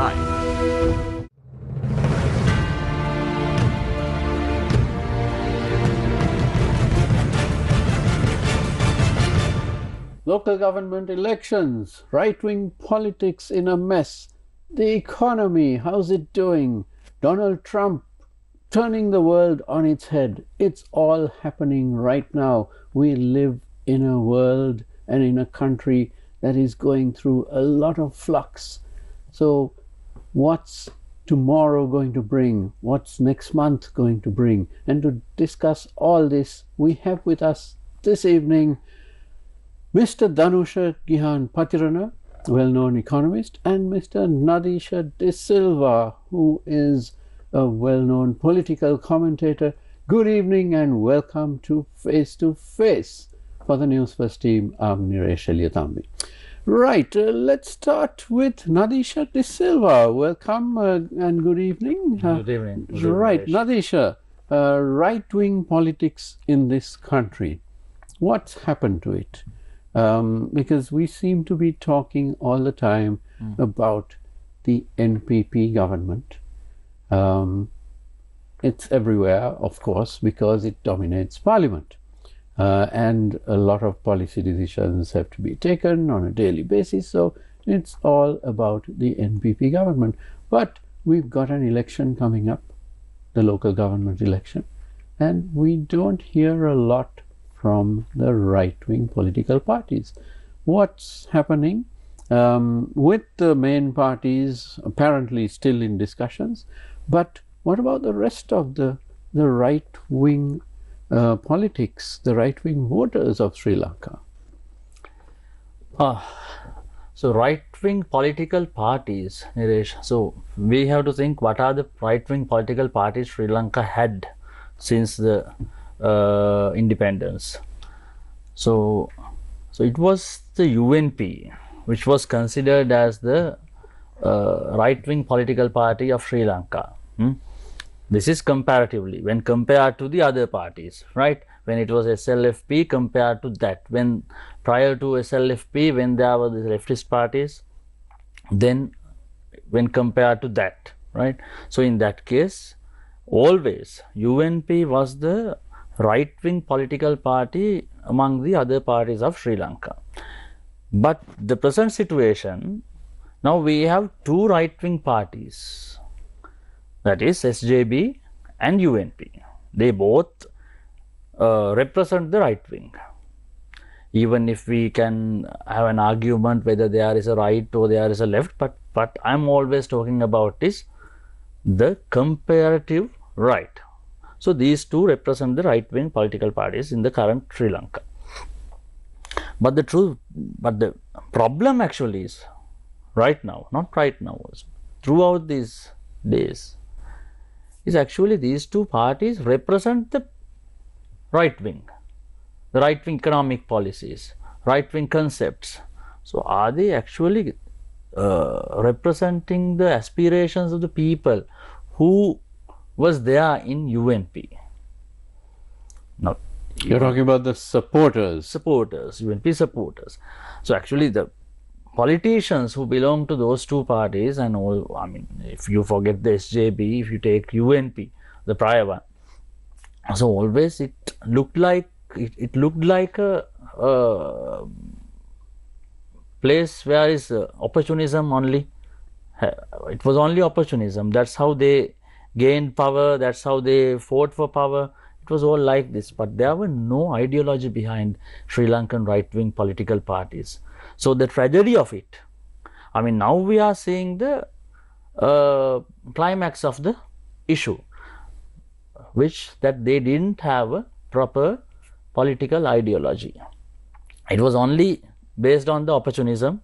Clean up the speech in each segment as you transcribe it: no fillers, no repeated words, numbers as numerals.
Live. Local government elections, right-wing politics in a mess, the economy, how's it doing? Donald Trump turning the world on its head. It's all happening right now. We live in a world and in a country that is going through a lot of flux. So what's tomorrow going to bring? What's next month going to bring? And to discuss all this, we have with us this evening Mr. Dhanusha Gihan Pathirana, well-known economist, and Mr. Nadeesha de Silva, who is a well-known political commentator. Good evening and welcome to Face to Face. For the Newsfirst team, I'm Nadeesha de Silva. Right, let's start with Nadeesha de Silva. Welcome and good evening. Good evening. Right, Nadeesha, right-wing politics in this country. What's happened to it? Because we seem to be talking all the time about the NPP government. It's everywhere, of course, because it dominates parliament. And a lot of policy decisions have to be taken on a daily basis. So it's all about the NPP government. But we've got an election coming up, the local government election, and we don't hear a lot from the right-wing political parties. What's happening with the main parties apparently still in discussions, but what about the rest of the right-wing politics, the right-wing voters of Sri Lanka? So right-wing political parties, Nadesh, so we have to think what are the right-wing political parties Sri Lanka had since the independence. So it was the UNP which was considered as the right-wing political party of Sri Lanka. This is comparatively when compared to the other parties, right? When it was SLFP compared to that, when prior to SLFP, when there were the leftist parties, then when compared to that, right? So in that case, always UNP was the right-wing political party among the other parties of Sri Lanka. But the present situation, now we have two right-wing parties, that is SJB and UNP. They both represent the right wing. Even if we can have an argument whether there is a right or there is a left, but I'm always talking about is the comparative right. So these two represent the right-wing political parties in the current Sri Lanka. But the problem actually is right now, not right now, throughout these days, is actually these two parties represent the right-wing economic policies, right-wing concepts. So are they actually representing the aspirations of the people who was there in UNP? Now, you're talking about the supporters. UNP supporters. So actually the politicians who belong to those two parties and all, I mean, if you forget the SJB, if you take UNP, the prior one, so always it looked like a place where is opportunism only. It was only opportunism. That's how they gained power, that's how they fought for power. It was all like this, but there were no ideology behind Sri Lankan right-wing political parties. So the tragedy of it, I mean, now we are seeing the climax of the issue, which that they didn't have a proper political ideology. It was only based on the opportunism.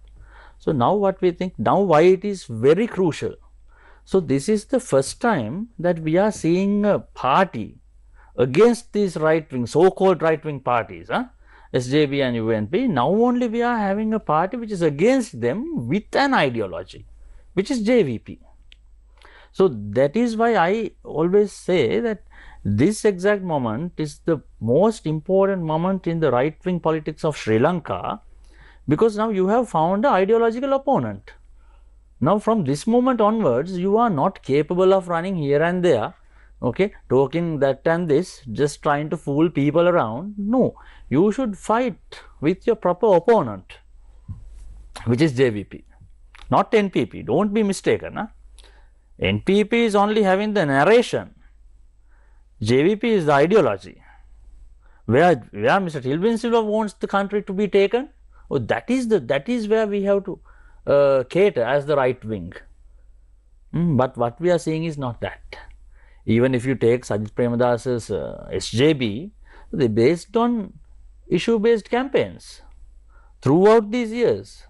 So now what we think, now why it is very crucial. So this is the first time that we are seeing a party against these right-wing, so-called right-wing parties, SJB and UNP. Now only we are having a party which is against them with an ideology, which is JVP. So that is why I always say that this exact moment is the most important moment in the right-wing politics of Sri Lanka, because now you have found an ideological opponent. Now from this moment onwards, you are not capable of running here and there, okay, talking that and this, just trying to fool people around. No, you should fight with your proper opponent, which is JVP, not NPP. Don't be mistaken. Huh? NPP is only having the narration. JVP is the ideology. Where Mr. Silva and Silva wants the country to be taken, oh, that is where we have to cater as the right wing. But what we are seeing is not that. Even if you take Sajid Premadas's SJB, they based on issue-based campaigns throughout these years.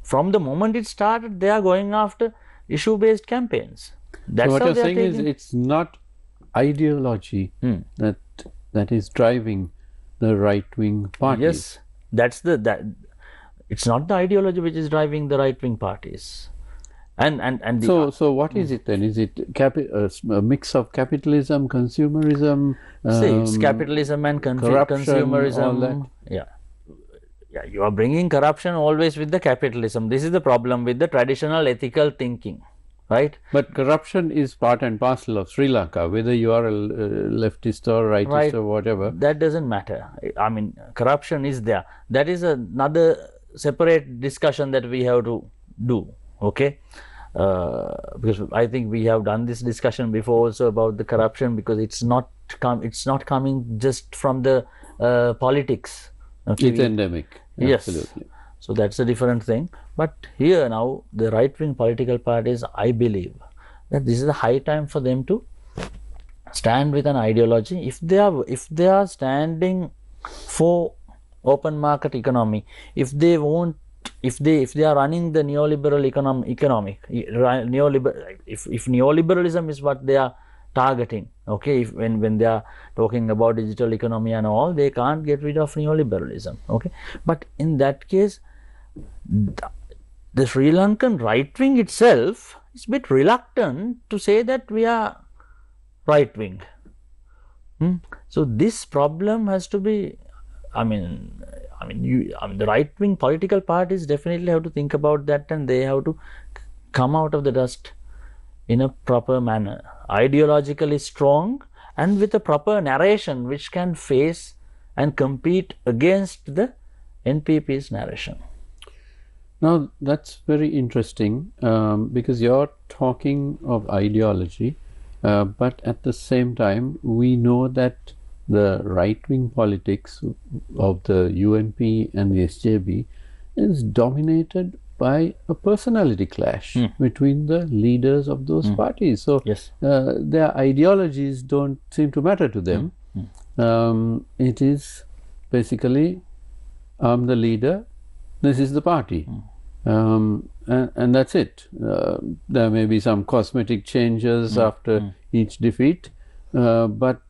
From the moment it started, they are going after issue-based campaigns. That's so what how you're they are saying is taking. it's not ideology that is driving the right-wing parties. Yes, that's it's not the ideology which is driving the right-wing parties. And the, So what is it then? Is it a mix of capitalism, consumerism? see, it's capitalism and corruption, consumerism. all that. Yeah, you are bringing corruption always with the capitalism. This is the problem with the traditional ethical thinking, right? But corruption is part and parcel of Sri Lanka, whether you are a leftist or rightist Right. or whatever. That doesn't matter. I mean, corruption is there. That is another separate discussion that we have to do, okay? Because I think we have done this discussion before also about the corruption, because it's not coming just from the politics. Okay? It's endemic. Yes. Absolutely. So that's a different thing. But here now, the right-wing political parties, I believe that this is a high time for them to stand with an ideology. If they are standing for open market economy, if they are running the neoliberal if neoliberalism is what they are targeting, okay, when they are talking about digital economy and all, they can't get rid of neoliberalism, okay. But in that case, the Sri Lankan right wing itself is a bit reluctant to say that we are right wing. So this problem has to be, the right wing political parties definitely have to think about that, and they have to come out of the dust in a proper manner, ideologically strong and with a proper narration which can face and compete against the NPP's narration. Now that's very interesting, because you're talking of ideology, but at the same time we know that the right-wing politics of the UNP and the SJB is dominated by a personality clash between the leaders of those parties. So Yes. Their ideologies don't seem to matter to them. It is basically, I'm the leader, this is the party. And that's it. There may be some cosmetic changes after each defeat, but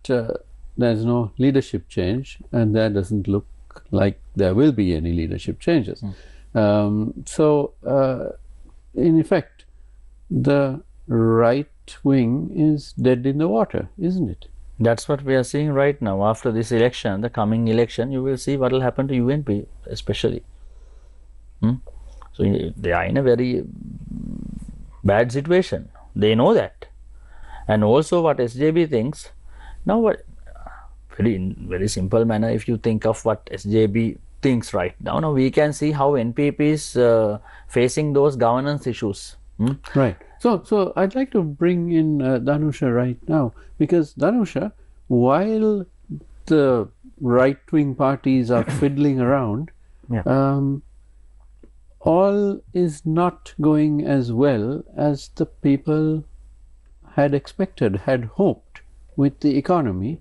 there's no leadership change, and there doesn't look like there will be any leadership changes. So in effect, the right wing is dead in the water, isn't it? That's what we are seeing right now. After this election, the coming election, you will see what will happen to UNP especially. So they are in a very bad situation. They know that. And also what SJB thinks, now what, very simple manner, if you think of what SJB thinks right now, now we can see how NPP is facing those governance issues. Right. So I'd like to bring in Dhanusha right now, because Dhanusha, while the right-wing parties are fiddling around, all is not going as well as the people had expected, had hoped with the economy,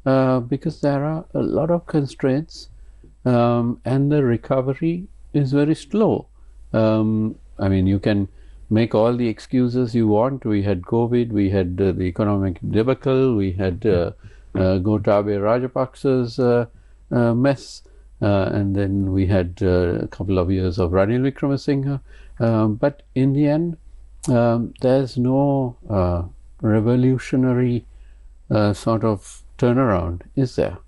because there are a lot of constraints, and the recovery is very slow. I mean, you can make all the excuses you want. We had COVID, we had the economic debacle, we had Gotabaya Rajapaksa's mess, and then we had a couple of years of Ranil Wickremesinghe. But in the end, there's no revolutionary sort of turnaround, is there?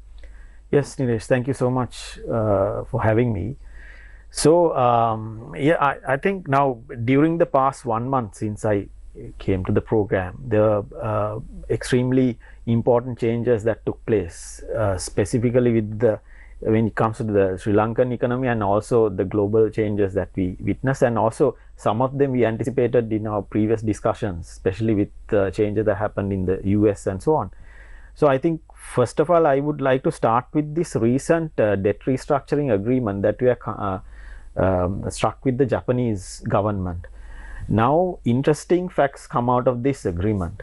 Yes, Nilesh, thank you so much for having me. So yeah, I think now during the past 1 month since I came to the program, there were extremely important changes that took place, specifically with the when it comes to the Sri Lankan economy and also the global changes that we witnessed, and also some of them we anticipated in our previous discussions, especially with the changes that happened in the US and so on. So I think first of all I would like to start with this recent debt restructuring agreement that we are struck with the Japanese government. Now interesting facts come out of this agreement.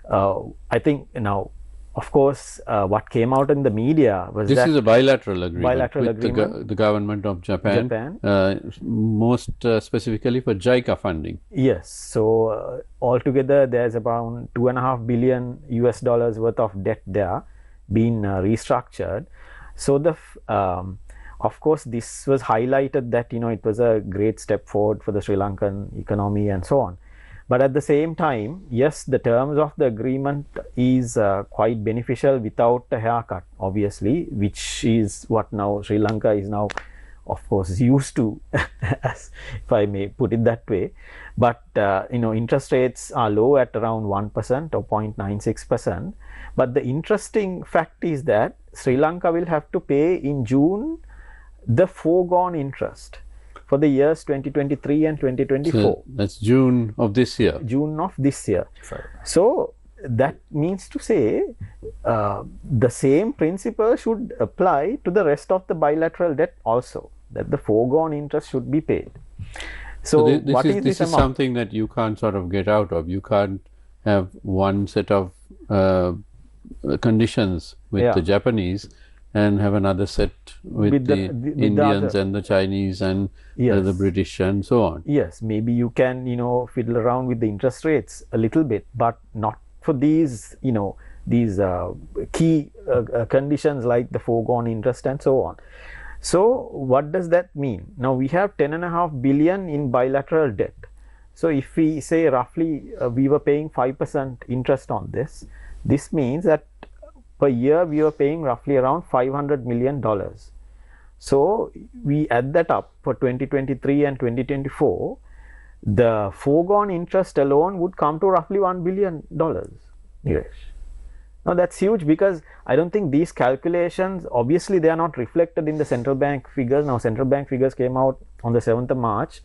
I think now, of course, what came out in the media was This that is a bilateral agreement bilateral with agreement. the government of Japan, most specifically for JICA funding. Yes, so altogether there's about $2.5 billion US dollars worth of debt there being restructured. So the of course this was highlighted that it was a great step forward for the Sri Lankan economy and so on. But at the same time, yes, the terms of the agreement is quite beneficial without a haircut, obviously, which is what now Sri Lanka is now, of course, used to, as if I may put it that way. But interest rates are low at around 1% or 0.96%. But the interesting fact is that Sri Lanka will have to pay in June the foregone interest for the years 2023 and 2024. So that's June of this year. June of this year. Right. So that means to say the same principle should apply to the rest of the bilateral debt also, that the foregone interest should be paid. So this is something that you can't sort of get out of. You can't have one set of conditions with the Japanese and have another set with the Indians and the Chinese and the British and so on. Yes, maybe you can fiddle around with the interest rates a little bit, but not for these these key conditions like the foregone interest and so on. So what does that mean? Now we have 10.5 billion in bilateral debt. So if we say roughly we were paying 5% interest on this, this means that per year we were paying roughly around $500 million. So we add that up for 2023 and 2024, the foregone interest alone would come to roughly $1 billion. Now that's huge, because I don't think these calculations, obviously they are not reflected in the central bank figures. Now central bank figures came out on the 7th of March,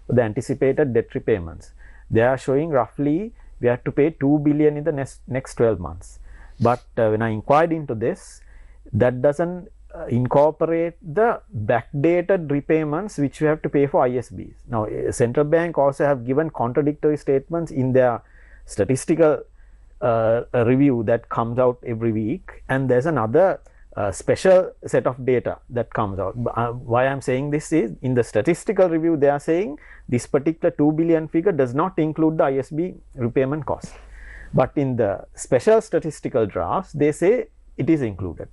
the anticipated debt repayments. They are showing roughly we have to pay 2 billion in the next 12 months. But when I inquired into this, that doesn't incorporate the backdated repayments which we have to pay for ISBs. Now central bank also have given contradictory statements in their statistical review that comes out every week, and there's another special set of data that comes out. Why I'm saying this is, in the statistical review they are saying this particular 2 billion figure does not include the ISB repayment cost. But in the special statistical drafts, they say it is included.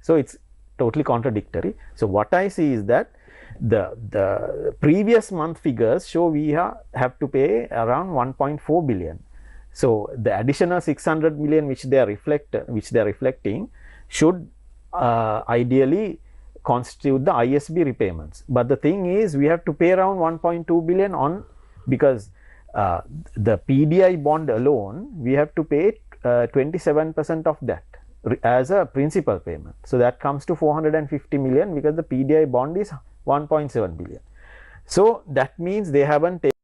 So it's totally contradictory. So what I see is that the previous month figures show we have to pay around 1.4 billion. So the additional 600 million which they are reflecting should ideally constitute the ISB repayments. But the thing is, we have to pay around 1.2 billion on, because the PDI bond alone, we have to pay 27% of that as a principal payment. So that comes to 450 million, because the PDI bond is 1.7 billion. So that means they haven't taken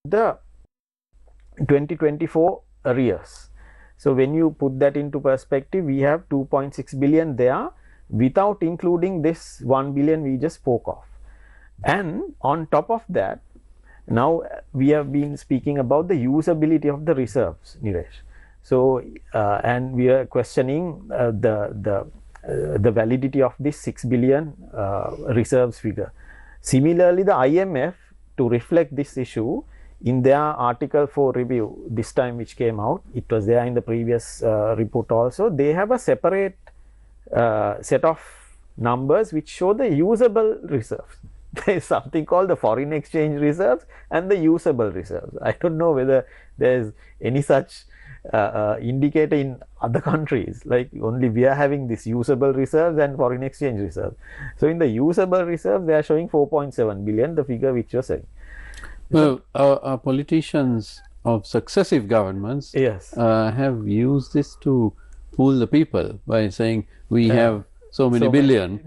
the 2024 arrears. So when you put that into perspective, we have 2.6 billion there without including this 1 billion we just spoke of. And on top of that, now we have been speaking about the usability of the reserves, Niresh. So and we are questioning the validity of this 6 billion reserves figure. Similarly, the IMF, to reflect this issue, in their Article 4 review this time which came out, it was there in the previous report also, they have a separate set of numbers which show the usable reserves. There is something called the foreign exchange reserves and the usable reserves. I don't know whether there is any such indicator in other countries. Like only we are having this usable reserves and foreign exchange reserves. So in the usable reserves, they are showing 4.7 billion, the figure which you're saying. Well, our politicians of successive governments Yes. have used this to fool the people by saying we have so many billion.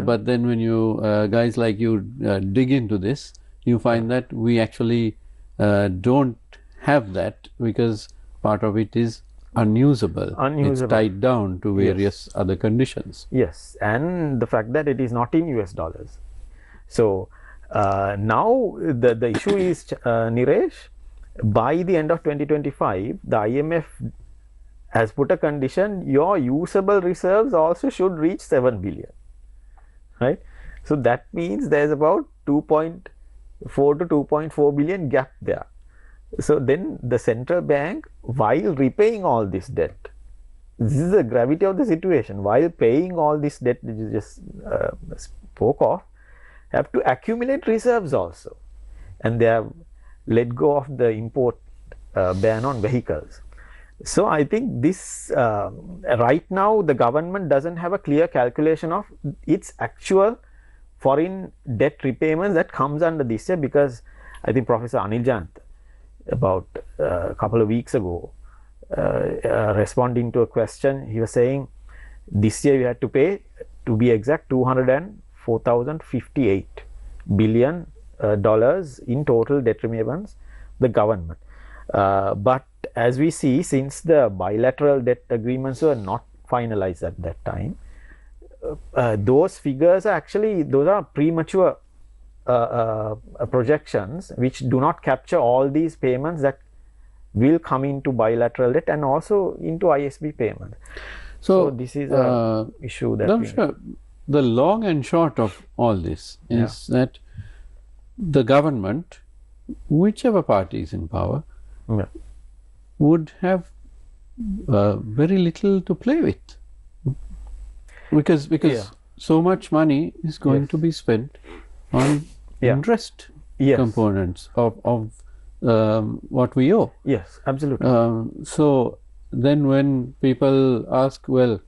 But then when you guys like you dig into this, you find that we actually don't have that, because part of it is unusable. It's tied down to various other conditions. Yes, and the fact that it is not in US dollars. So now the issue is, Niresh, by the end of 2025, the IMF has put a condition: your usable reserves also should reach 7 billion, right? So that means there's about 2.4 to 2.4 billion gap there. So then the central bank, while repaying all this debt, this is the gravity of the situation, while paying all this debt that you just spoke of, have to accumulate reserves also, and they have let go of the import ban on vehicles. So I think this right now the government doesn't have a clear calculation of its actual foreign debt repayments that comes under this year, because I think Professor Anil Jayant about a couple of weeks ago, responding to a question, he was saying this year we had to pay, to be exact, $204,058 billion in total debt repayments, the government. But as we see, since the bilateral debt agreements were not finalized at that time, those figures are actually, those are premature projections which do not capture all these payments that will come into bilateral debt and also into ISB payments. So this is an issue that the long and short of all this is that the government, whichever party is in power, would have very little to play with, because so much money is going to be spent on interest components of what we owe. Yes, absolutely. So then when people ask, well,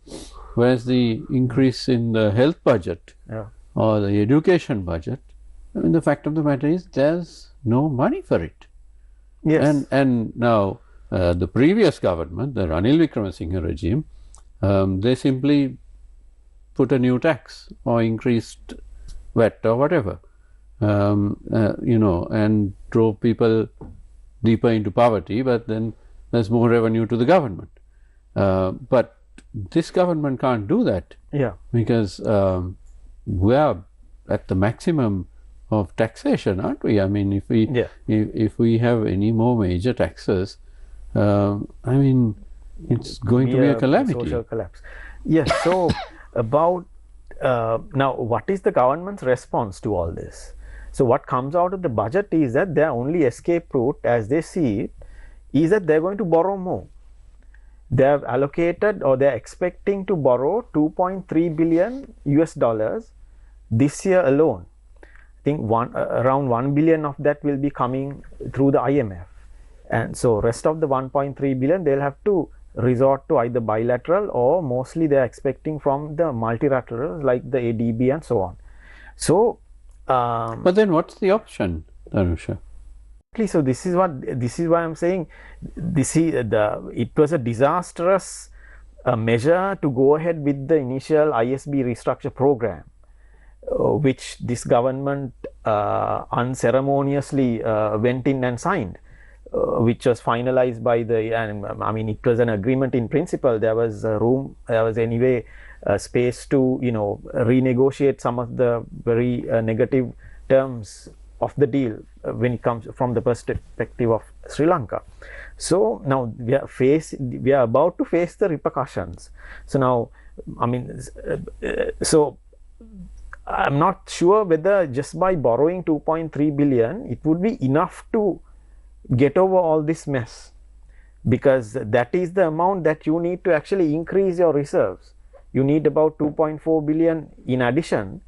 where's the increase in the health budget or the education budget, I mean, the fact of the matter is there's no money for it. Yes. And now the previous government, the Ranil Wickremesinghe regime, they simply put a new tax or increased VAT or whatever, you know, and drove people deeper into poverty, but then there's more revenue to the government. But this government can't do that, because we are at the maximum of taxation, aren't we? I mean, if we have any more major taxes, I mean, it's going to be a calamity. Social collapse. Yes. So about now, what is the government's response to all this? So what comes out of the budget is that their only escape route, as they see it, is that they're going to borrow more. They have allocated, or they're expecting to borrow $2.3 billion this year alone. I think around 1 billion of that will be coming through the IMF, and so rest of the 1.3 billion they'll have to resort to either bilateral, or mostly they are expecting from the multilaterals like the ADB and so on. So but then what's the option, Dhanusha? So this is why I'm saying it was a disastrous measure to go ahead with the initial ISB restructure program, which this government unceremoniously went in and signed, which was finalized by the, I mean, it was an agreement in principle. There was room, there was anyway space to, you know, renegotiate some of the very negative terms of the deal when it comes from the perspective of Sri Lanka. So now we are about to face the repercussions. So now, I mean, so I'm not sure whether just by borrowing 2.3 billion it would be enough to get over all this mess, because that is the amount that you need to actually increase your reserves. You need about 2.4 billion in addition,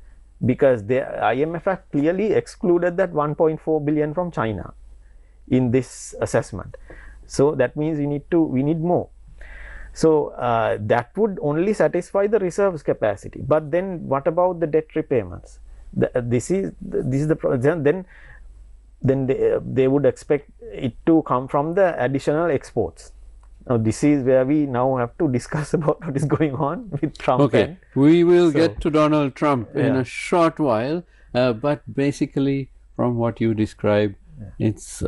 because the IMF have clearly excluded that 1.4 billion from China in this assessment. So that means we need more. So that would only satisfy the reserves capacity. But then what about the debt repayments? This is the then they would expect it to come from the additional exports. Now this is where we now have to discuss about what is going on with Trump. Okay, we will get to Donald Trump in a short while, but basically from what you described, it's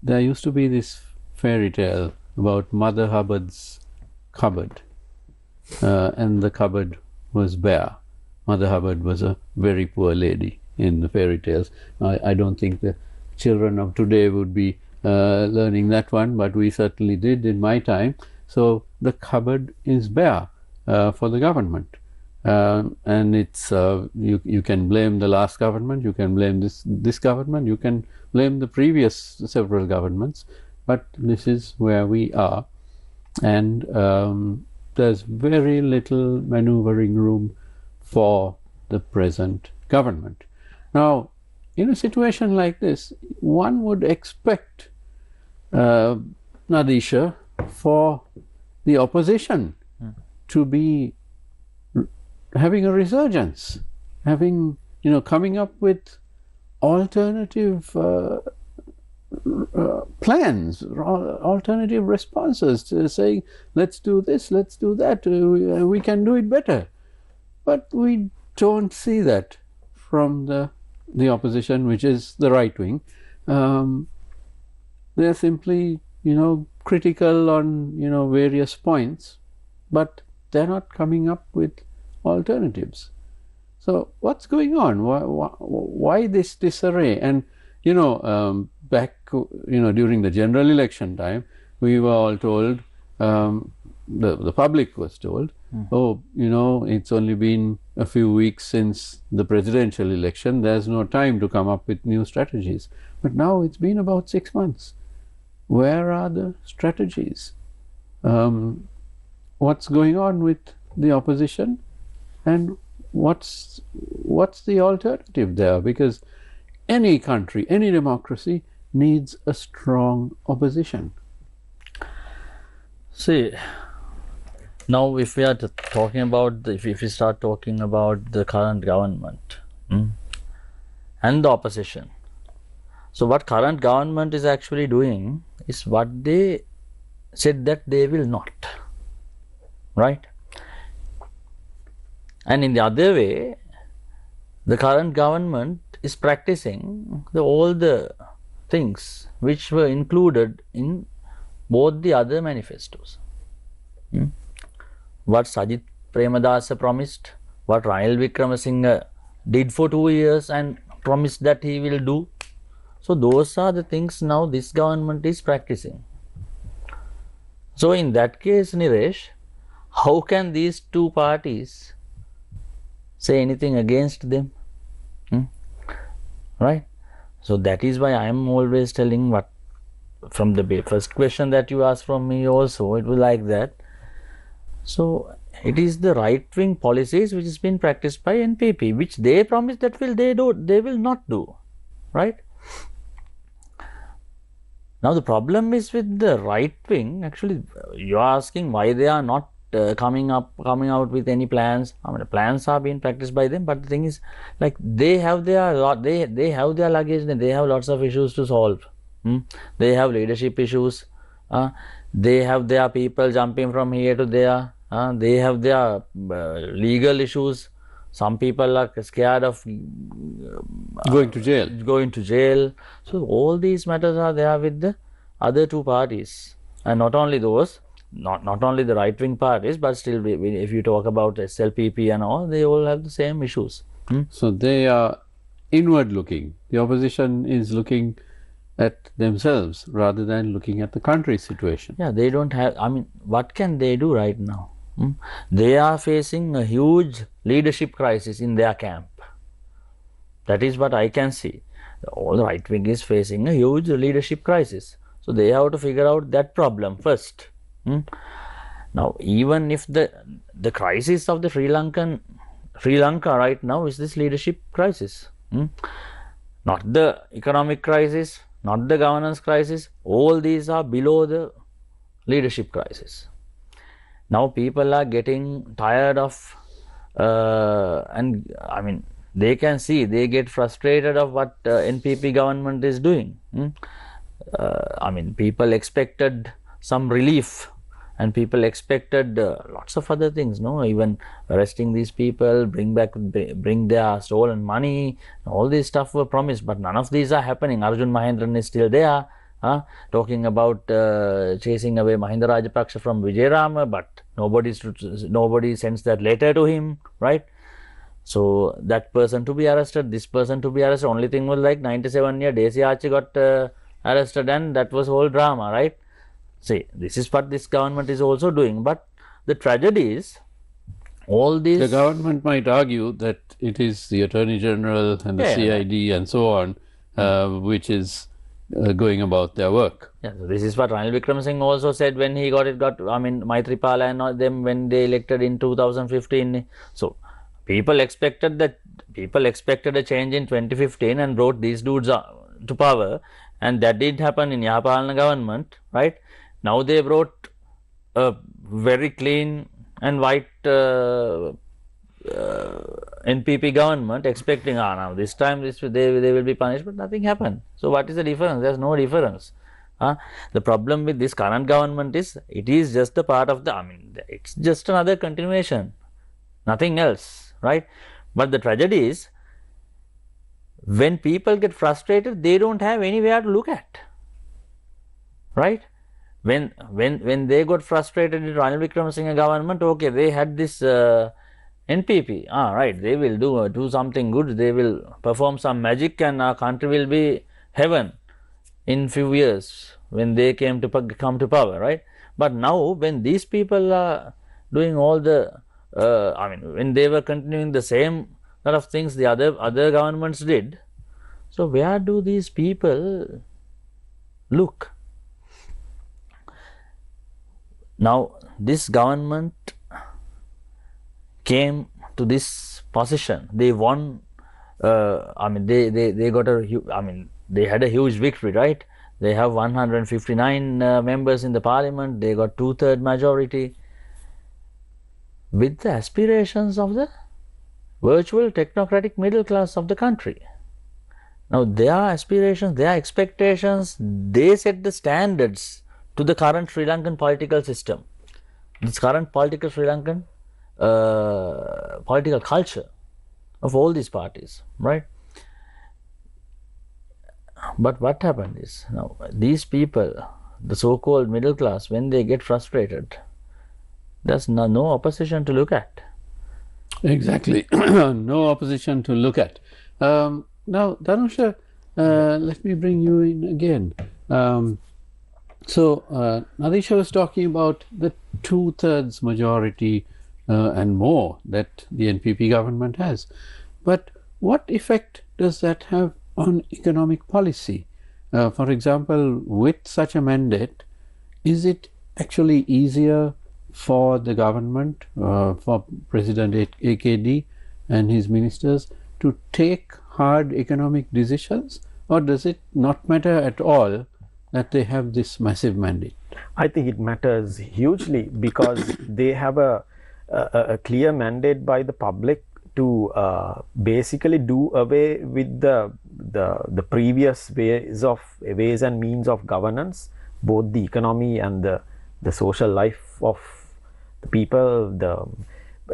there used to be this fairy tale about Mother Hubbard's cupboard, and the cupboard was bare. Mother Hubbard was a very poor lady in the fairy tales. I don't think the children of today would be learning that one, but we certainly did in my time. So the cupboard is bare for the government, and it's you can blame the last government, you can blame this government, you can blame the previous several governments, but this is where we are, and there's very little maneuvering room for the present government. Now, in a situation like this, one would expect, Nadeesha, for the opposition to be having a resurgence, having, coming up with alternative plans, alternative responses, to saying, let's do this, let's do that, we can do it better. But we don't see that from the opposition, which is the right wing. They're simply, critical on, various points, but they're not coming up with alternatives. So what's going on? Why this disarray? And, back, during the general election time, we were all told, the public was told, oh, it's only been a few weeks since the presidential election, there's no time to come up with new strategies. But now it's been about 6 months. Where are the strategies? What's going on with the opposition, and what's the alternative there? Because any country, any democracy needs a strong opposition. See, now if we are talking about, if we start talking about the current government and the opposition, so what current government is actually doing is what they said that they will not, right? And in the other way, the current government is practicing all the things which were included in both the other manifestos. What Sajith Premadasa promised, what Ranil Wickremesinghe did for 2 years and promised that he will do. So those are the things now this government is practicing. So in that case, Niresh, how can these two parties say anything against them? Right? So that is why I am always telling, what from the first question that you asked from me also, it was like that. So it is the right-wing policies which has been practiced by NPP, which they promise that they will not do, right? Now the problem is with the right wing. Actually, you are asking why they are not coming out with any plans. I mean, the plans are being practiced by them, but the thing is, like, they have their luggage, and they have lots of issues to solve. They have leadership issues. They have their people jumping from here to there. They have their legal issues. Some people are scared of going to jail. So all these matters are there with the other two parties, and not only those, not only the right wing parties, but still, if you talk about SLPP and all, they all have the same issues. So they are inward looking. The opposition is looking at themselves rather than looking at the country's situation. Yeah, they don't have, I mean, what can they do right now? They are facing a huge leadership crisis in their camp. That is what I can see. All right wing is facing a huge leadership crisis. So they have to figure out that problem first. Now, even if the crisis of the Sri Lanka right now is this leadership crisis, not the economic crisis, not the governance crisis. All these are below the leadership crisis. Now people are getting tired of, and I mean, they can see, they get frustrated of what NPP government is doing. I mean, people expected some relief, and people expected lots of other things, no? Even arresting these people, bring their stolen money, all this stuff were promised, but none of these are happening. Arjun Mahendran is still there, talking about chasing away Mahinda Rajapaksa from Vijayarama, but nobody sends that letter to him, right? So that person to be arrested, this person to be arrested. Only thing was like 97 year Desi Archie got arrested, and that was whole drama, right? See, this is what this government is also doing. But the tragedy is, all these... The government might argue that it is the Attorney General and the CID and so on, which is going about their work. Yeah, so this is what Ranil Wickremesinghe also said when he got, I mean, Maithripala and all them when they elected in 2015. So people expected a change in 2015 and brought these dudes to power, and that did happen in Yahapalana government, right? Now they brought a very clean and white NPP government, expecting, now this time they will be punished, but nothing happened. So what is the difference? There is no difference. The problem with this current government is, it is just a part of the, I mean, it's just another continuation, nothing else, right? But the tragedy is, when people get frustrated, they don't have anywhere to look at, right? When they got frustrated in Ranil Wickremesinghe government, okay, they had this NPP, right, they will do something good, they will perform some magic, and our country will be heaven in few years when they come to power, right? But now when these people are doing all the, I mean, when they were continuing the same lot of things the other governments did, so where do these people look? Now this government came to this position, they won, I mean, they got they had a huge victory, right? They have 159 members in the parliament, they got 2/3 majority, with the aspirations of the virtual technocratic middle class of the country. Now their aspirations, their expectations, they set the standards to the current Sri Lankan political system, this current political Sri Lankan political culture of all these parties, right? But what happened is, now these people, the so-called middle class, when they get frustrated, there's no opposition to look at. Exactly, no opposition to look at. Now, Dhanusha, let me bring you in again. So Nadeesha was talking about the 2/3 majority and more that the NPP government has. But what effect does that have on economic policy? For example, with such a mandate, is it actually easier for the government, for President AKD and his ministers to take hard economic decisions, or does it not matter at all that they have this massive mandate? I think it matters hugely, because they have a clear mandate by the public to basically do away with the previous ways and means of governance, both the economy and the social life of the people,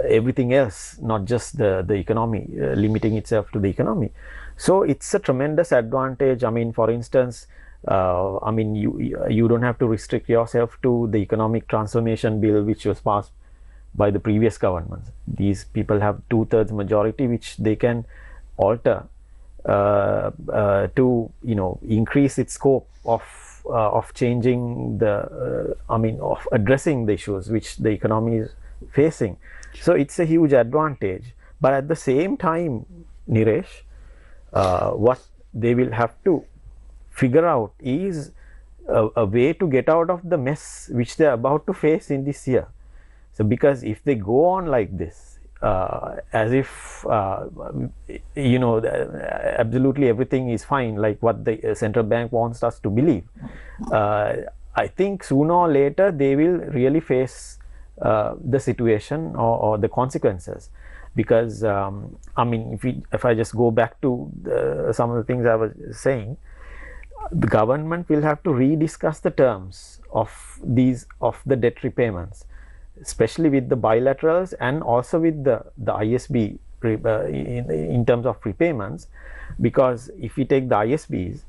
everything else, not just the economy, limiting itself to the economy. So it's a tremendous advantage. I mean, for instance, I mean, you don't have to restrict yourself to the economic transformation bill which was passed by the previous governments. These people have 2/3 majority, which they can alter to, you know, increase its scope of changing the of addressing the issues which the economy is facing. So it's a huge advantage. But at the same time, Niresh, what they will have to figure out is a way to get out of the mess which they are about to face in this year. So because if they go on like this, as if absolutely everything is fine, like what the central bank wants us to believe. I think sooner or later they will really face the situation or the consequences, because I mean, if I just go back to some of the things I was saying, the government will have to rediscuss the terms of the debt repayments, especially with the bilaterals and also with the ISB in terms of repayments, because if we take the ISBs,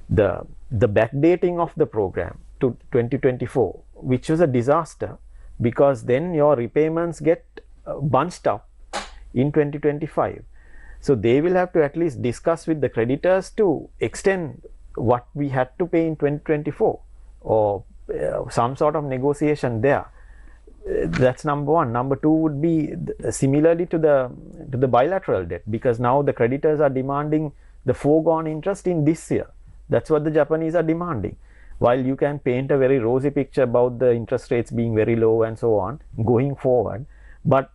the backdating of the program to 2024, which was a disaster, because then your repayments get bunched up in 2025. So they will have to at least discuss with the creditors to extend what we had to pay in 2024, or some sort of negotiation there. That's number one. Number two would be similarly to the bilateral debt, because now the creditors are demanding the foregone interest in this year. That's what the Japanese are demanding. While you can paint a very rosy picture about the interest rates being very low and so on going forward, but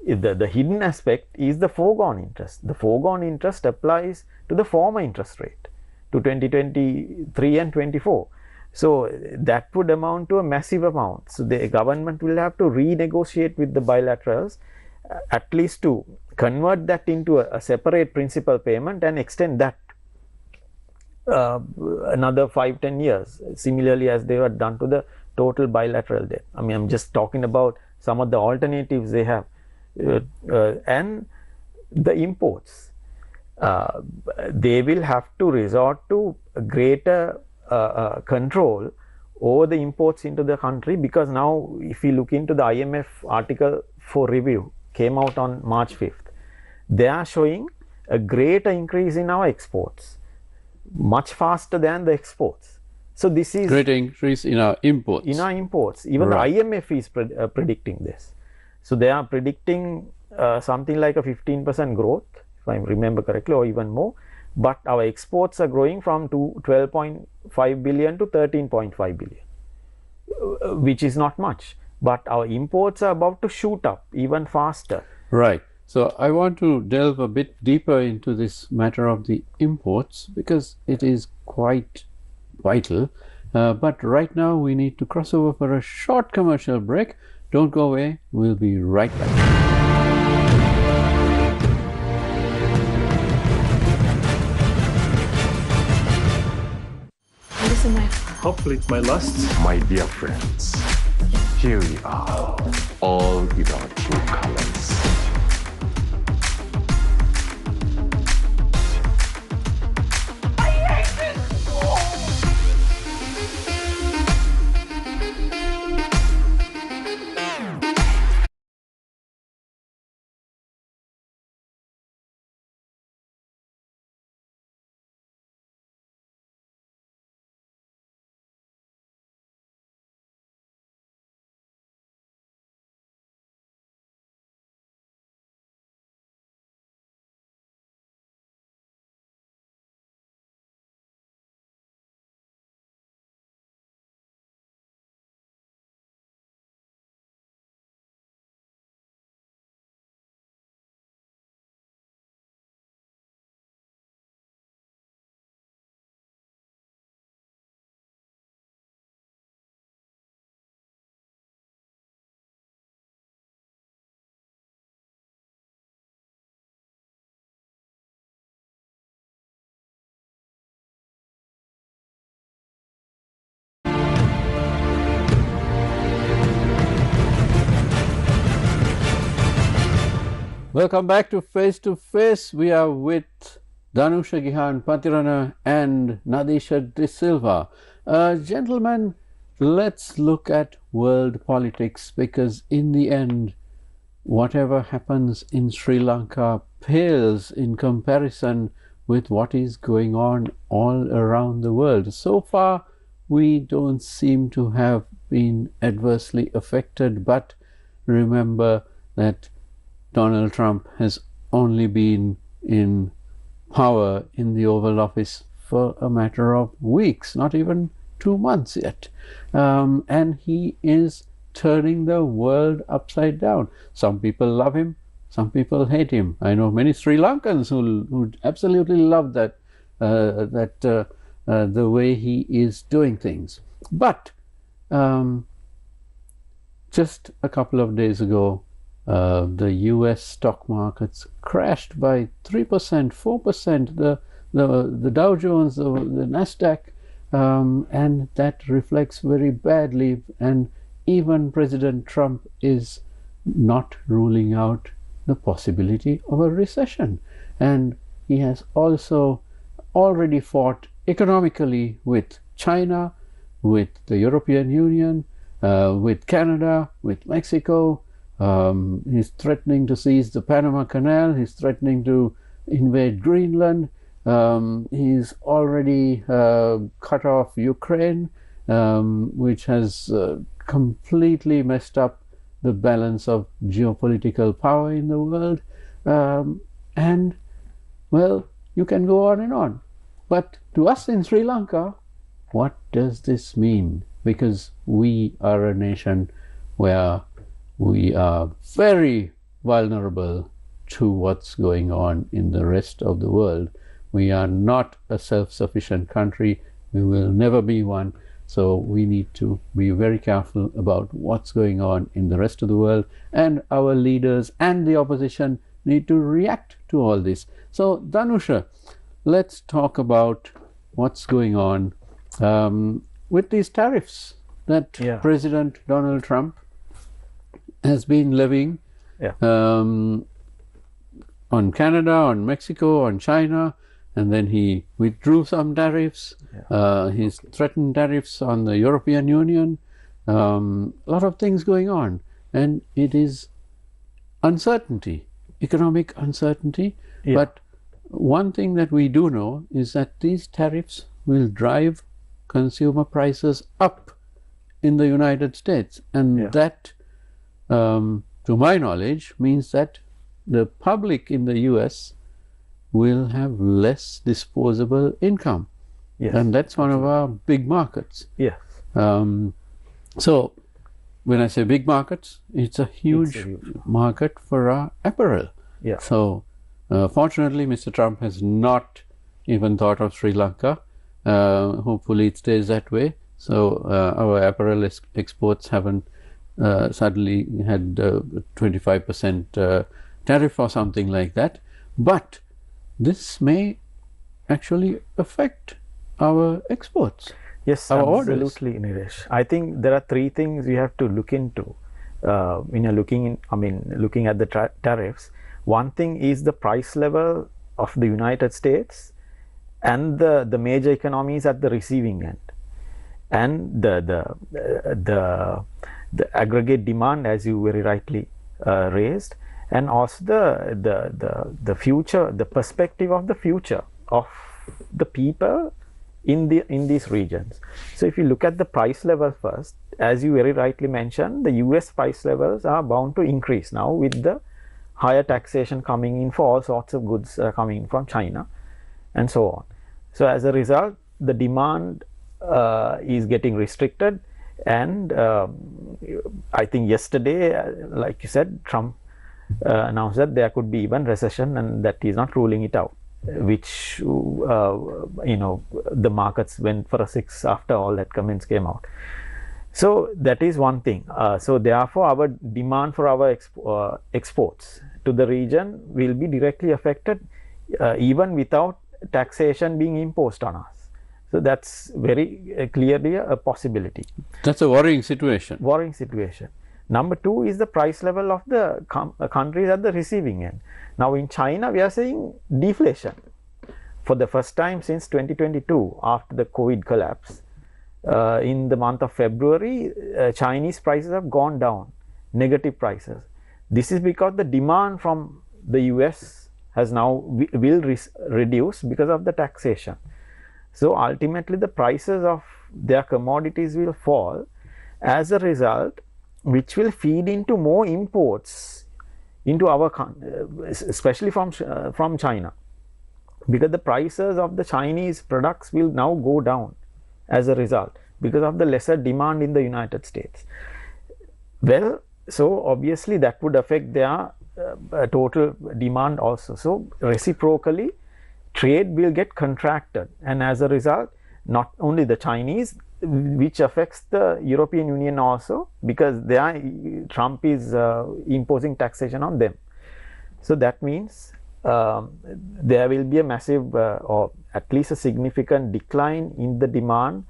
the hidden aspect is the foregone interest. The foregone interest applies to the former interest rate, to 2023 and 24. So that would amount to a massive amount. So the government will have to renegotiate with the bilaterals, at least to convert that into a separate principal payment and extend that another 5-10 years, similarly as they were done to the total bilateral debt. I mean, I'm just talking about some of the alternatives they have. And the imports, they will have to resort to a greater control over the imports into the country, because now if we look into the IMF article for review, came out on March 5th, they are showing a greater increase in our exports, much faster than the exports. So this is greater increase in our imports. Even Right. the IMF is predicting this. So they are predicting something like a 15% growth, if I remember correctly, or even more. But our exports are growing from 12.5 billion to 13.5 billion, which is not much. But our imports are about to shoot up even faster. Right. So I want to delve a bit deeper into this matter of the imports, because it is quite vital. But right now we need to cross over for a short commercial break. Don't go away. We'll be right back. This is my Complete my lust. My dear friends, here we are, all in our true colors. Welcome back to Face to Face. We are with Dhanusha Gihan Pathirana and Nadeesha de Silva. Gentlemen, let's look at world politics, because in the end, whatever happens in Sri Lanka pales in comparison with what is going on all around the world. So far, we don't seem to have been adversely affected, but remember that Donald Trump has only been in power in the Oval Office for a matter of weeks, not even 2 months yet. And he is turning the world upside down. Some people love him, Some people hate him. I know many Sri Lankans who absolutely love that the way he is doing things. But just a couple of days ago, the U.S. stock markets crashed by 3%, 4%. The Dow Jones, the Nasdaq, and that reflects very badly. And even President Trump is not ruling out the possibility of a recession. And he has also already fought economically with China, with the European Union, with Canada, with Mexico. He's threatening to seize the Panama Canal. He's threatening to invade Greenland. He's already cut off Ukraine, which has completely messed up the balance of geopolitical power in the world. And, well, you can go on and on. But to us in Sri Lanka, what does this mean? Because we are a nation where we are very vulnerable to what's going on in the rest of the world. We are not a self-sufficient country. We will never be one. So we need to be very careful about what's going on in the rest of the world, and our leaders and the opposition need to react to all this. So Dhanusha, let's talk about what's going on with these tariffs that President Donald Trump has been levying on Canada, on Mexico, on China, and then he withdrew some tariffs. He's threatened tariffs on the European Union. A lot of things going on, and it is uncertainty, economic uncertainty. But one thing that we do know is that these tariffs will drive consumer prices up in the United States, and that, to my knowledge, means that the public in the US will have less disposable income. And that's one of our big markets. So when I say big markets, it's a huge market for our apparel. So fortunately, Mr. Trump has not even thought of Sri Lanka. Hopefully it stays that way. So our apparel exports haven't suddenly had 25% tariff or something like that. But this may actually affect our exports. Yes, absolutely, Nadeesh. I think there are three things we have to look into when you're looking at the tariffs. One thing is the price level of the United States and the major economies at the receiving end, and the aggregate demand, as you very rightly raised, and also the future, the perspective of the future of the people in these regions. So if you look at the price level first, as you very rightly mentioned, the US price levels are bound to increase now with the higher taxation coming in for all sorts of goods coming in from China and so on. So as a result, the demand is getting restricted, and I think yesterday, like you said, Trump announced that there could be even recession, and that he's not ruling it out, which the markets went for a 6 after all that comments came out. So that is one thing. So therefore our demand for our exports to the region will be directly affected even without taxation being imposed on us. So that's very clearly a possibility. That's a worrying situation. Worrying situation. Number two is the price level of the countries at the receiving end. Now in China, we are seeing deflation for the first time since 2022 after the COVID collapse. In the month of February, Chinese prices have gone down, negative prices. This is because the demand from the US has now will reduce because of the taxation. So ultimately the prices of their commodities will fall as a result, which will feed into more imports into our especially from China, because the prices of the Chinese products will now go down as a result because of the lesser demand in the United States. Well, so obviously that would affect their total demand also. So reciprocally, trade will get contracted, and as a result, not only the Chinese, which affects the European Union also, because Trump is imposing taxation on them. So that means there will be a massive or at least a significant decline in the demand,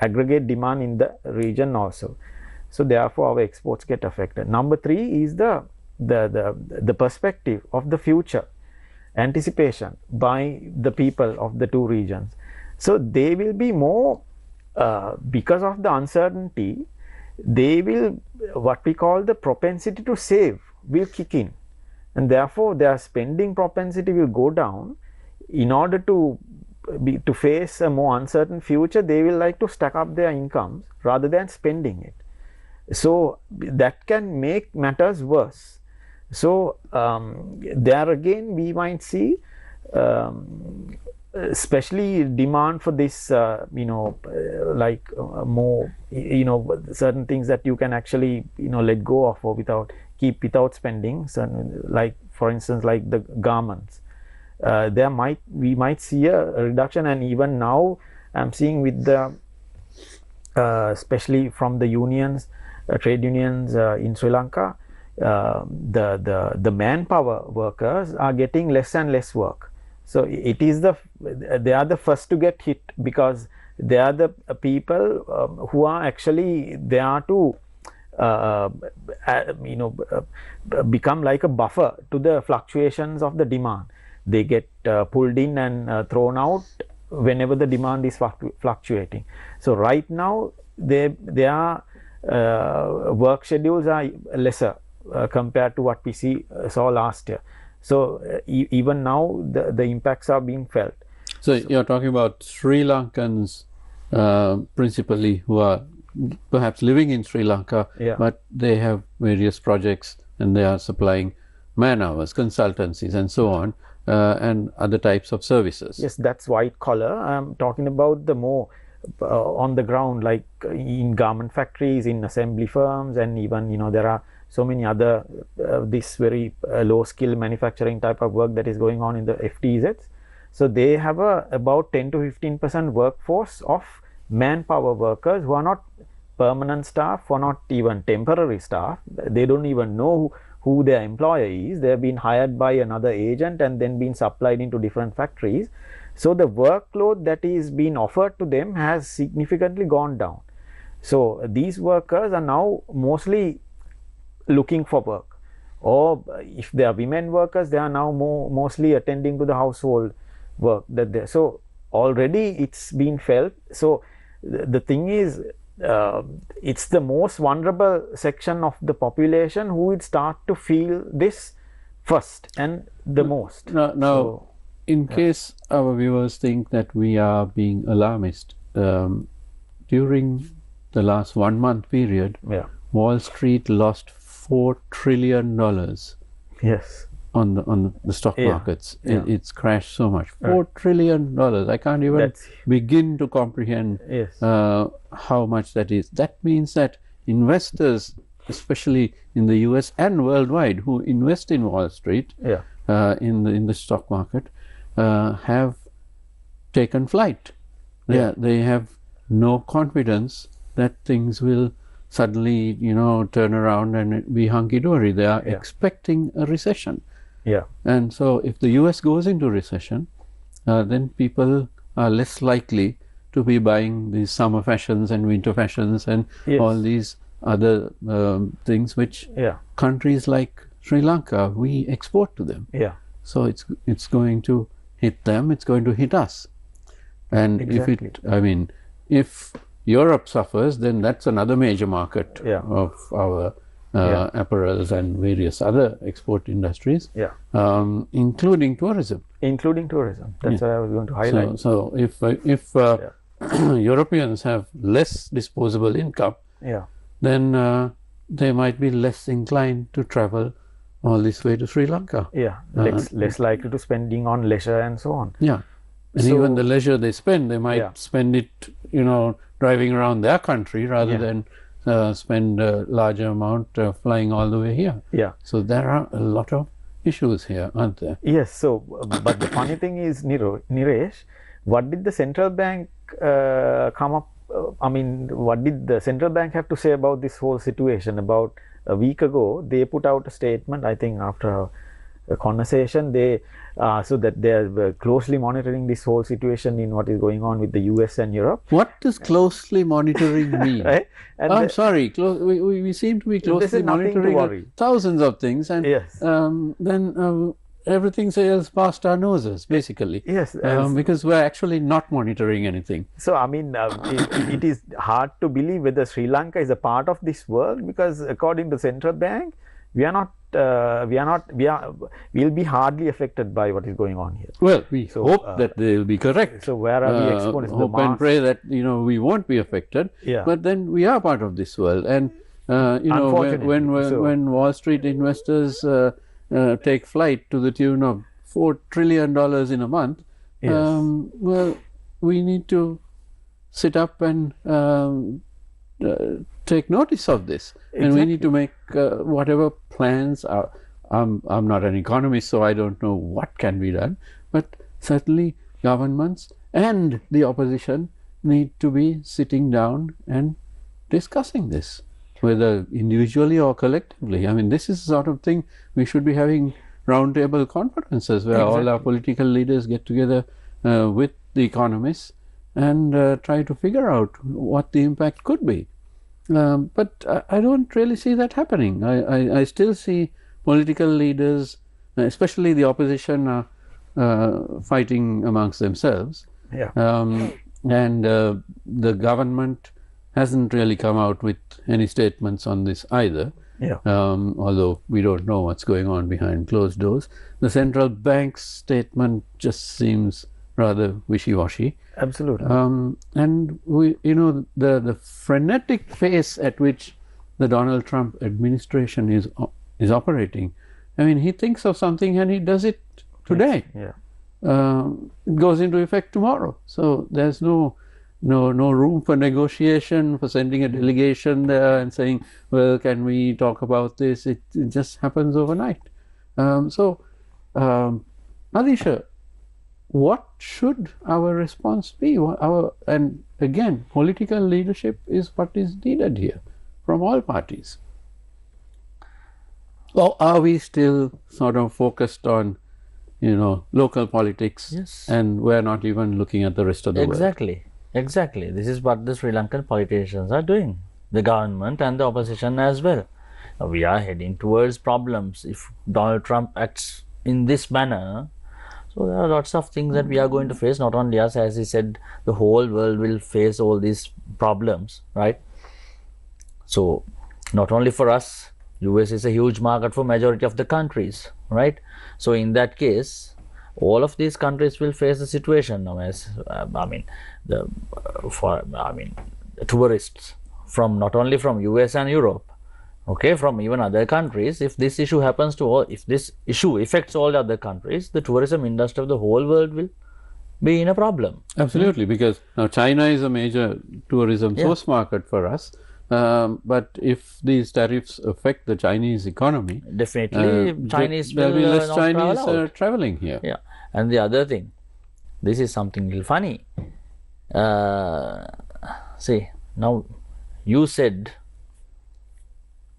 aggregate demand in the region also. So therefore our exports get affected. Number 3 is the perspective of the future, anticipation by the people of the two regions. So they will be more, because of the uncertainty, they will, what we call the propensity to save will kick in, and therefore their spending propensity will go down. In order to face a more uncertain future, they will like to stack up their incomes rather than spending it. So that can make matters worse. So there again we might see especially demand for this more certain things that you can actually let go of or without spending. So, like for instance, like the garments, we might see a reduction, and even now I'm seeing with the especially from the unions, trade unions in Sri Lanka, the manpower workers are getting less and less work. So it is they are the first to get hit, because they are the people who are actually there to become like a buffer to the fluctuations of the demand. They get pulled in and thrown out whenever the demand is fluctuating. So right now their work schedules are lesser compared to what we saw last year. So even now the impacts are being felt. So you're talking about Sri Lankans principally, who are perhaps living in Sri Lanka, but they have various projects and they are supplying man hours, consultancies and so on, and other types of services. Yes, that's white collar. I'm talking about the more on the ground, like in garment factories, in assembly firms, and even there are so many other this very low skill manufacturing type of work that is going on in the FTZs. So they have about 10 to 15% workforce of manpower workers who are not permanent staff or not even temporary staff. They don't even know who their employer is. They have been hired by another agent and then been supplied into different factories. So the workload that is being offered to them has significantly gone down. So these workers are now mostly looking for work, or if they are women workers, they are now mostly attending to the household work so already it's been felt. So the thing is, it's the most vulnerable section of the population who would start to feel this first and the most. Now in case our viewers think that we are being alarmist, during the last 1 month period, Wall Street lost $4 trillion. Yes. On the stock markets. It's crashed so much. $4 trillion. I can't even begin to comprehend how much that is. That means that investors, especially in the US and worldwide, who invest in Wall Street, in the stock market, have taken flight. They have no confidence that things will suddenly turn around and be hunky-dory. They are expecting a recession. And so if the US goes into recession, then people are less likely to be buying these summer fashions and winter fashions and all these other things which countries like Sri Lanka, we export to them. So it's going to hit them, it's going to hit us. And if Europe suffers, then that's another major market of our apparels and various other export industries, including tourism. That's what I was going to highlight. So if Europeans have less disposable income, then they might be less inclined to travel all this way to Sri Lanka. Less likely to spending on leisure and so on. And even the leisure they spend, they might spend it, driving around their country rather than spend a larger amount flying all the way here. Yeah. So there are a lot of issues here, aren't there? Yes. So, but the funny thing is, Niresh, what did the central bank come up? I mean, what did the central bank have to say about this whole situation? About a week ago, they put out a statement. I think after a conversation, they so that they are closely monitoring this whole situation in what is going on with the US and Europe. What does closely monitoring mean? Right? And I'm sorry, we seem to be closely nothing to monitoring worry. thousands of things, and Yes. then everything sails past our noses, basically. Yes, because we're actually not monitoring anything. So, I mean, it is hard to believe whether Sri Lanka is a part of this world, because according to central bank, we'll be hardly affected by what is going on here. Well, we hope that they will be correct. So, where are we exposed? Hope and pray that we won't be affected. Yeah. But then we are part of this world, and when Wall Street investors take flight to the tune of $4 trillion in a month, Yes. well, we need to sit up and take notice of this, and we need to make whatever plans are. I'm not an economist, so I don't know what can be done, but certainly governments and the opposition need to be sitting down and discussing this, whether individually or collectively. I mean, this is the sort of thing we should be having roundtable conferences where all our political leaders get together with the economists and try to figure out what the impact could be. But I don't really see that happening. I still see political leaders, especially the opposition, fighting amongst themselves. Yeah. And the government hasn't really come out with any statements on this either. Yeah. Although we don't know what's going on behind closed doors. The central bank's statement just seems rather wishy-washy. Absolutely. And we, the frenetic pace at which the Donald Trump administration is operating. I mean, he thinks of something and he does it today. Yeah. It goes into effect tomorrow. So there's no room for negotiation, for sending a delegation there and saying, well, can we talk about this? It just happens overnight. Nadeesha, what should our response be? And again, political leadership is what is needed here from all parties. Or are we still sort of focused on, local politics? Yes. And we're not even looking at the rest of the world? Exactly. This is what the Sri Lankan politicians are doing, the government and the opposition as well. We are heading towards problems if Donald Trump acts in this manner. So there are lots of things that we are going to face, not only us, as he said, the whole world will face all these problems, right? So not only for us, US is a huge market for majority of the countries, right? So in that case, all of these countries will face the situation now, as the tourists from not only from US and Europe, okay, from even other countries. If this issue happens to all, if this issue affects all the other countries, the tourism industry of the whole world will be in a problem. Absolutely, because now China is a major tourism source market for us. But if these tariffs affect the Chinese economy, definitely Chinese there'll will be less not Chinese traveling here. Yeah, and the other thing, this is something little funny. See, now you said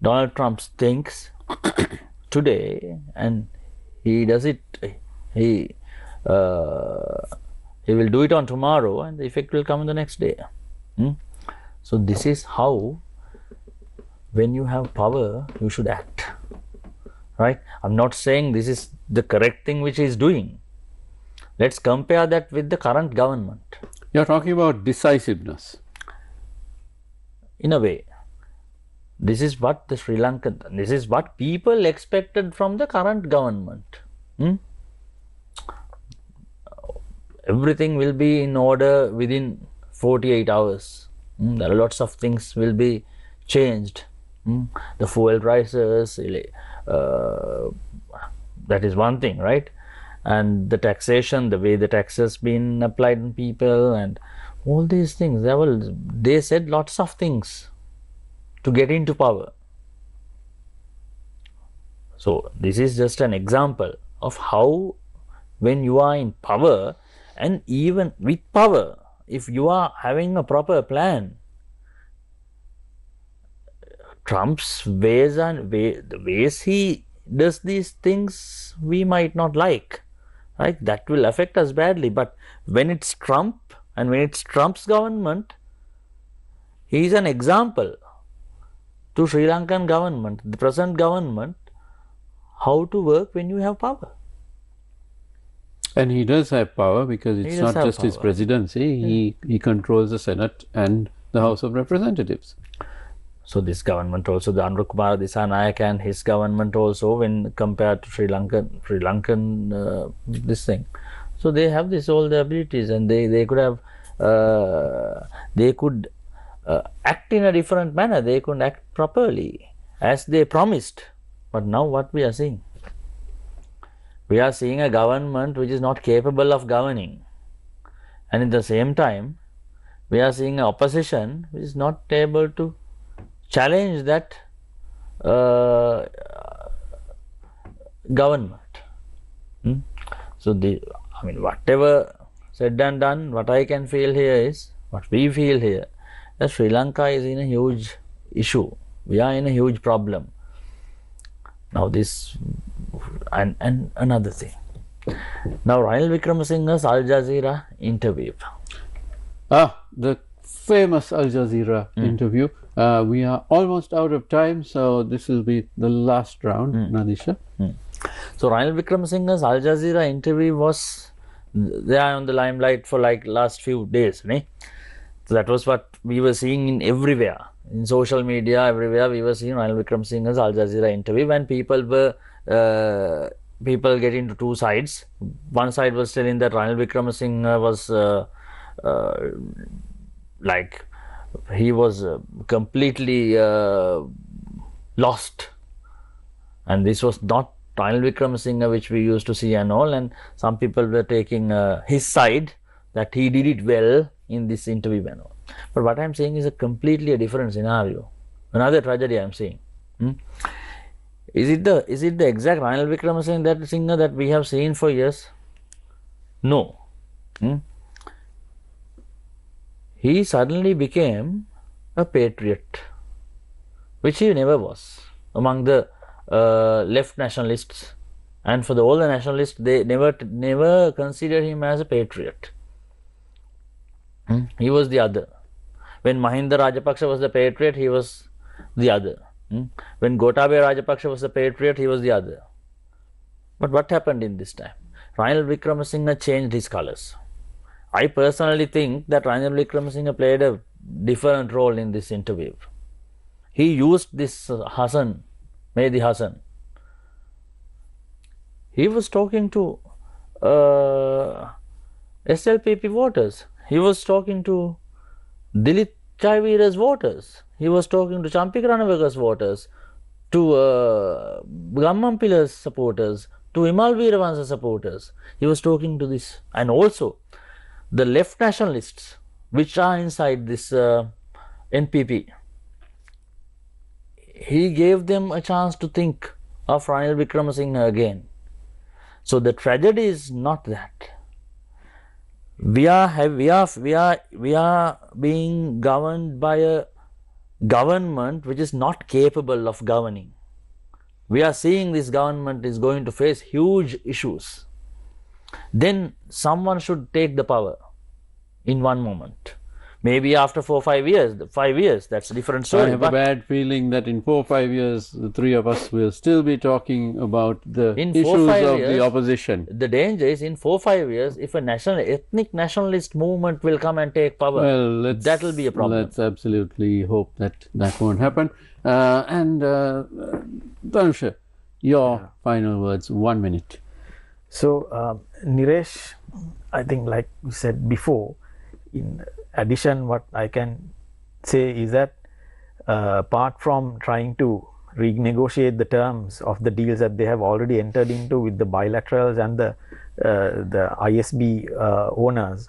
Donald Trump thinks today, and he does it. He will do it on tomorrow, and the effect will come in the next day. So this is how, when you have power, you should act, right? I'm not saying this is the correct thing which he is doing. Let's compare that with the current government. You're talking about decisiveness. In a way, this is what the Sri Lankan, this is what people expected from the current government. Everything will be in order within 48 hours. There are lots of things will be changed. The fuel prices, that is one thing, right? And the taxation, the way the taxes been applied on people, and all these things. They said lots of things. to get into power. So this is just an example of how when you are in power, and even with power, if you are having a proper plan, Trump's ways and the ways he does these things we might not like, right? That will affect us badly. But when it's Trump and when it's Trump's government, he is an example to Sri Lankan government, the present government, how to work when you have power. And he does have power because it's not just his power. presidency. He controls the Senate and the House of Representatives. So this government also, the Anura Kumara Dissanayake and his government also, when compared to Sri Lankan this thing, so they have this all the abilities, and they could have act in a different manner. They could act properly as they promised. But now what we are seeing? We are seeing a government which is not capable of governing, and at the same time we are seeing an opposition which is not able to challenge that government. So I mean, whatever said and done, what I can feel here is, what we feel here, that Sri Lanka is in a huge issue. We are in a huge problem. Now this, and another thing. Now Ranil Wickremesinghe's Al Jazeera interview. The famous Al Jazeera interview. We are almost out of time, so this will be the last round, Nadeesha. So Ranil Wickremesinghe's Al Jazeera interview was there on the limelight for like last few days. So that was what we were seeing in everywhere, in social media, everywhere we were seeing Ranil Wickremesinghe's Al Jazeera interview, when people were people get into two sides. One side was telling that Ranil Wickremesinghe was like he was completely lost, and this was not Ranil Wickremesinghe which we used to see and all, and some people were taking his side, that he did it well in this interview and all. But what I am saying is a completely different scenario, another tragedy I am seeing. Is it the exact Ranil Wickremesinghe that we have seen for years? No. He suddenly became a patriot, which he never was among the left nationalists, and for all the nationalists, they never considered him as a patriot. He was the other. When Mahinda Rajapaksa was the patriot, he was the other. When Gotabaya Rajapaksa was the patriot, he was the other. But what happened in this time? Ranil Wickremesinghe changed his colors. I personally think that Ranil Wickremesinghe played a different role in this interview. He used this Hassan, Mehdi Hassan. He was talking to SLPP voters. He was talking to Dilit Chaiveera's voters. He was talking to Champik Ranaweka's voters, to Gamman supporters, to Imal Veeravansa supporters. He was talking to this, and also the left nationalists which are inside this NPP. He gave them a chance to think of Ranil Wickremesinghe again. So the tragedy is not that. We are being governed by a government which is not capable of governing. We are seeing this government is going to face huge issues. Then someone should take the power in one moment. Maybe after 4 or 5 years, that's a different story. I have a bad feeling that in 4 or 5 years, the three of us will still be talking about the issues of the opposition. The danger is in 4 or 5 years, if a ethnic nationalist movement will come and take power, well, that will be a problem. Let's absolutely hope that that won't happen. And Dhanusha, your final words, 1 minute. So, Niresh, I think like you said before, in addition, what I can say is that apart from trying to renegotiate the terms of the deals that they have already entered into with the bilaterals and the ISB owners,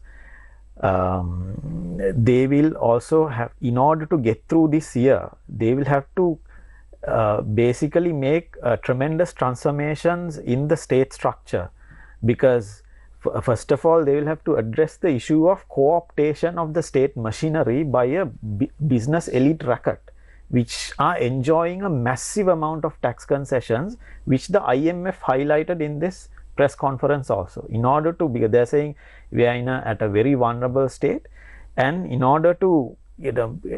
they will also have, in order to get through this year, they will have to basically make tremendous transformations in the state structure, because first of all, they will have to address the issue of co-optation of the state machinery by a business elite racket, which are enjoying a massive amount of tax concessions, which the IMF highlighted in this press conference also. In order to, because they're saying we are at a very vulnerable state, and in order to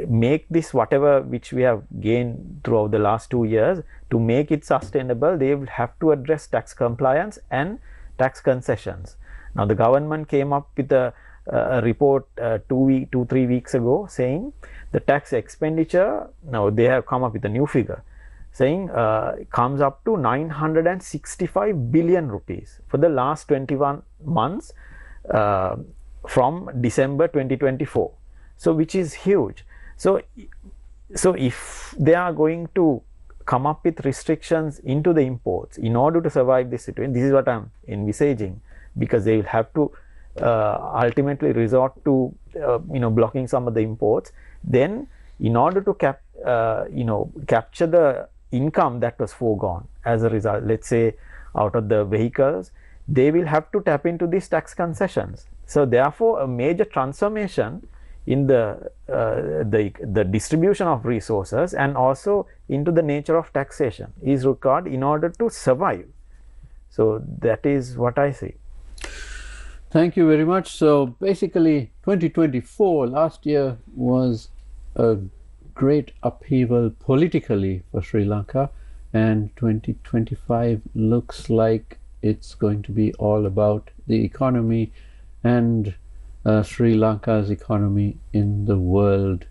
make this whatever which we have gained throughout the last 2 years, to make it sustainable, they will have to address tax compliance and tax concessions. Now the government came up with a report 2-3 weeks ago saying the tax expenditure, now they have come up with a new figure saying comes up to 965 billion rupees for the last 21 months from December 2024. So which is huge. So if they are going to come up with restrictions into the imports in order to survive this situation, this is what I'm envisaging, because they will have to ultimately resort to blocking some of the imports. Then in order to capture the income that was foregone as a result, let's say out of the vehicles, they will have to tap into these tax concessions. So therefore a major transformation in the distribution of resources and also into the nature of taxation is required in order to survive. So that is what I see. Thank you very much. So basically 2024, last year, was a great upheaval politically for Sri Lanka, and 2025 looks like it's going to be all about the economy and Sri Lanka's economy in the world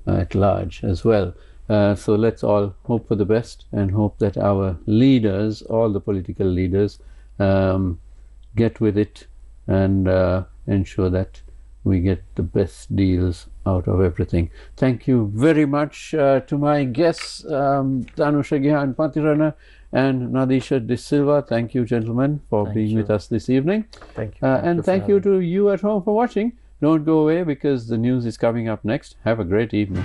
at large as well. So let's all hope for the best and hope that our leaders, all the political leaders, get with it and ensure that we get the best deals out of everything. Thank you very much to my guests, Dhanusha Gihan Pathirana and Nadeesha de Silva. Thank you, gentlemen, for being with us this evening. Thank you. And thank you to you at home for watching. Don't go away, because the news is coming up next. Have a great evening.